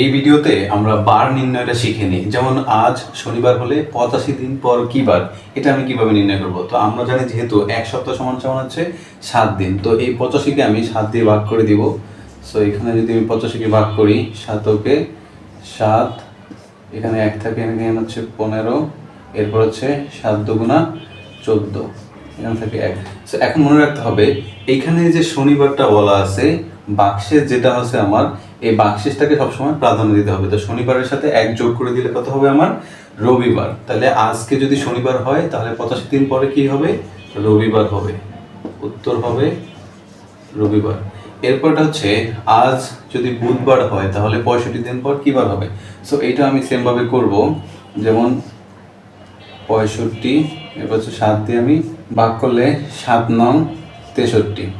এই ভিডিওতে আমরা বার নির্ণয়টা শিখে নিই। যেমন আজ শনিবার হলে 85 দিন পর কি বার, এটা আমি কিভাবে নির্ণয় করব। তো আমরা জানি যেহেতু এক সপ্তাহ সমান সমান হচ্ছে 7 দিন, তো এই 85কে আমি 7 দিয়ে ভাগ করে দিব। সো এখানে যদি আমি 85কে ভাগ করি, 7কে 7, এখানে 1 থাকে, এখানে হচ্ছে 15, এরপর হচ্ছে 7 দুগুণা 14, এখানে থাকে 1। সো এখন মনে রাখতে হবে এইখানে যে শনিবারটা বলা আছে বাক্সের, যেটা হচ্ছে আমার এই বাক্সেসটাকে সবসময় প্রাধান্য দিতে হবে। তো শনিবারের সাথে 1 যোগ করে দিলে কত হবে আমার? রবিবার। তাহলে আজকে যদি শনিবার হয় তাহলে 85 দিন পরে কি হবে? রবিবার হবে। উত্তর হবে রবিবার। এরপরটা হচ্ছে আজ যদি বুধবার হয় তাহলে 65 দিন পর কি বার হবে? সো এইটা আমি সেমভাবে করব। যেমন 65, এরপর হচ্ছে 7 দিয়ে আমি ভাগ করলে 7 নং 63,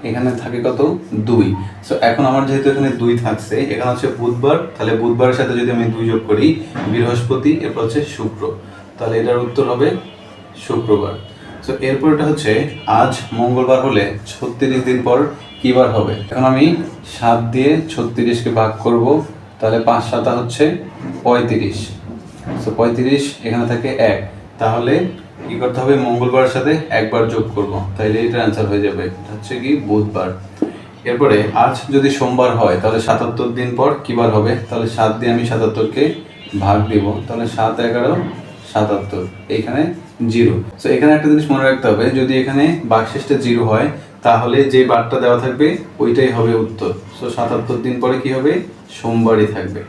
এখানে থাকে কত? 2। সো এখন আমার যেহেতু এখানে 2 থাকছে, এখানে হচ্ছে বুধবার, তাহলে বুধবারের সাথে যদি আমি 2 যোগ করি, বৃহস্পতি, এরপর হচ্ছে শুক্র, তাহলে এটার উত্তর হবে শুক্রবার। সো এরপর এটা হচ্ছে আজ মঙ্গলবার হলে 36 দিন পর কি বার হবে? এখন আমি 7 দিয়ে 36কে ভাগ করব, তাহলে 5 7 হচ্ছে 35। সো 35, এখানে থাকে 1, তাহলে কি করতে হবে? মঙ্গলবারের সাথে একবার যোগ করব, তাহলে এটার অ্যান্সার হয়ে যাবে, এটা হচ্ছে কি বুধবার। এরপরে আজ যদি সোমবার হয় তাহলে 77 দিন পর কি বার হবে? তাহলে 7 দিয়ে আমি 77কে ভাগ দিব, তাহলে 7 11 77, এইখানে 0। সো এখানে একটা জিনিস মনে রাখতে হবে, যদি এখানে ভাগশেষটা 0 হয় তাহলে যে বারটা দেওয়া থাকবে ওইটাই হবে উত্তর। সো 77 দিন পরে কি হবে? সোমবারই থাকবে।